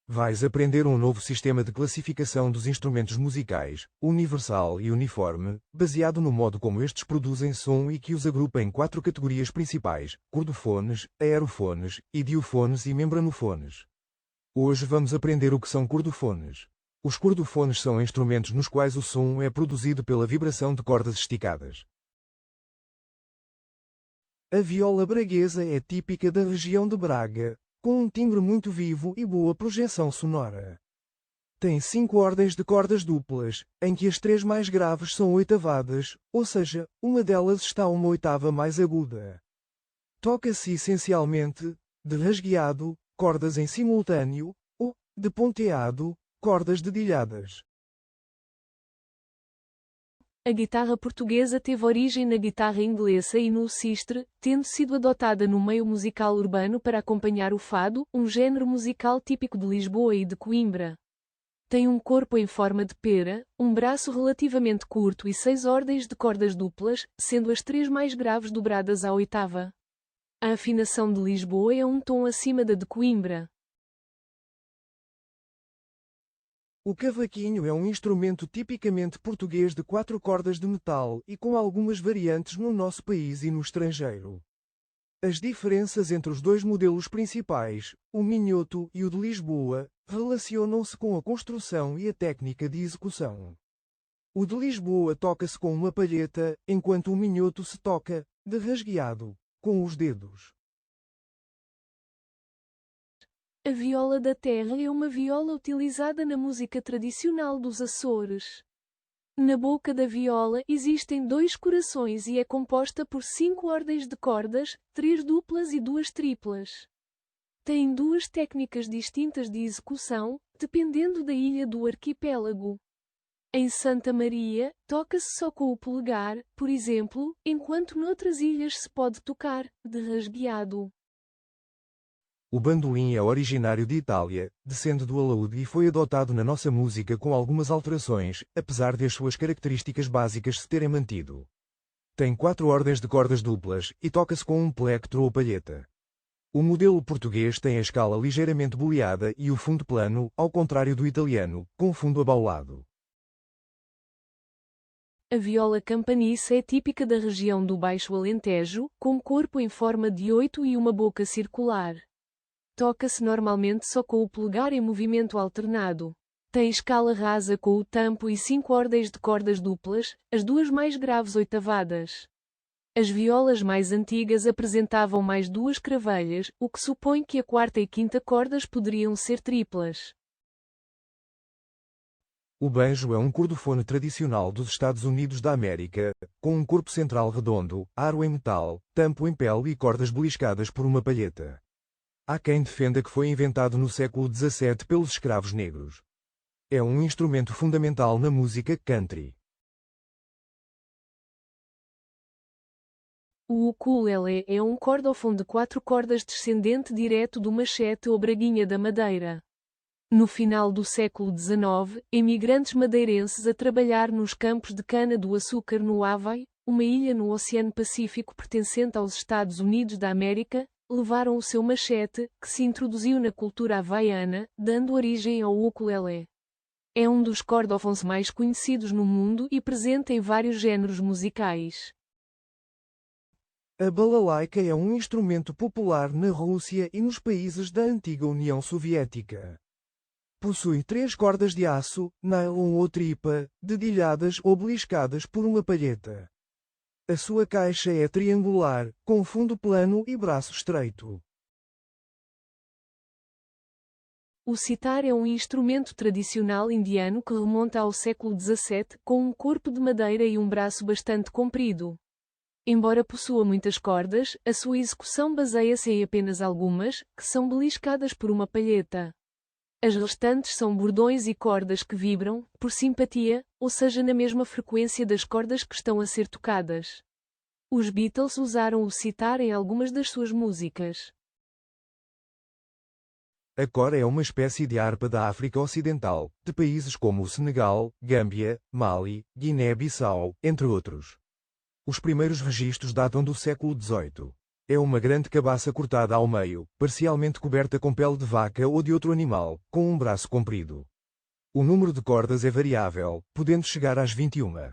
Vais aprender um novo sistema de classificação dos instrumentos musicais, universal e uniforme, baseado no modo como estes produzem som e que os agrupa em 4 categorias principais: cordofones, aerofones, idiofones e membranofones. Hoje vamos aprender o que são cordofones. Os cordofones são instrumentos nos quais o som é produzido pela vibração de cordas esticadas. A viola braguesa é típica da região de Braga, com um timbre muito vivo e boa projeção sonora. Tem 5 ordens de cordas duplas, em que as 3 mais graves são oitavadas, ou seja, uma delas está uma oitava mais aguda. Toca-se essencialmente de rasgueado, cordas em simultâneo, ou de ponteado, cordas dedilhadas. A guitarra portuguesa teve origem na guitarra inglesa e no sistre, tendo sido adotada no meio musical urbano para acompanhar o fado, um género musical típico de Lisboa e de Coimbra. Tem um corpo em forma de pera, um braço relativamente curto e 6 ordens de cordas duplas, sendo as 3 mais graves dobradas à oitava. A afinação de Lisboa é um tom acima da de Coimbra. O cavaquinho é um instrumento tipicamente português de 4 cordas de metal e com algumas variantes no nosso país e no estrangeiro. As diferenças entre os 2 modelos principais, o minhoto e o de Lisboa, relacionam-se com a construção e a técnica de execução. O de Lisboa toca-se com uma palheta, enquanto o minhoto se toca, de rasgueado, com os dedos. A viola da terra é uma viola utilizada na música tradicional dos Açores. Na boca da viola existem 2 corações e é composta por 5 ordens de cordas, 3 duplas e 2 triplas. Tem 2 técnicas distintas de execução, dependendo da ilha do arquipélago. Em Santa Maria, toca-se só com o polegar, por exemplo, enquanto noutras ilhas se pode tocar, de rasgueado. O bandolim é originário de Itália, descende do alaúde e foi adotado na nossa música com algumas alterações, apesar de as suas características básicas se terem mantido. Tem 4 ordens de cordas duplas e toca-se com um plectro ou palheta. O modelo português tem a escala ligeiramente boleada e o fundo plano, ao contrário do italiano, com fundo abaulado. A viola campaniça é típica da região do Baixo Alentejo, com corpo em forma de 8 e uma boca circular. Toca-se normalmente só com o polegar em movimento alternado. Tem escala rasa com o tampo e 5 ordens de cordas duplas, as 2 mais graves oitavadas. As violas mais antigas apresentavam mais 2 cravelhas, o que supõe que a 4ª e 5ª cordas poderiam ser triplas. O banjo é um cordofone tradicional dos Estados Unidos da América, com um corpo central redondo, aro em metal, tampo em pele e cordas beliscadas por uma palheta. Há quem defenda que foi inventado no século XVII pelos escravos negros. É um instrumento fundamental na música country. O ukulele é um cordofone de 4 cordas descendente direto do machete ou braguinha da madeira. No final do século XIX, imigrantes madeirenses a trabalhar nos campos de cana-do-açúcar no Havaí, uma ilha no Oceano Pacífico pertencente aos Estados Unidos da América, levaram o seu machete, que se introduziu na cultura havaiana, dando origem ao ukulele. É um dos cordofones mais conhecidos no mundo e presente em vários géneros musicais. A balalaika é um instrumento popular na Rússia e nos países da antiga União Soviética. Possui 3 cordas de aço, nylon ou tripa, dedilhadas ou beliscadas por uma palheta. A sua caixa é triangular, com fundo plano e braço estreito. O sitar é um instrumento tradicional indiano que remonta ao século XVII, com um corpo de madeira e um braço bastante comprido. Embora possua muitas cordas, a sua execução baseia-se em apenas algumas, que são beliscadas por uma palheta. As restantes são bordões e cordas que vibram, por simpatia, ou seja na mesma frequência das cordas que estão a ser tocadas. Os Beatles usaram o sitar em algumas das suas músicas. A cora é uma espécie de harpa da África Ocidental, de países como o Senegal, Gâmbia, Mali, Guiné-Bissau, entre outros. Os primeiros registros datam do século XVIII. É uma grande cabaça cortada ao meio, parcialmente coberta com pele de vaca ou de outro animal, com um braço comprido. O número de cordas é variável, podendo chegar às 21.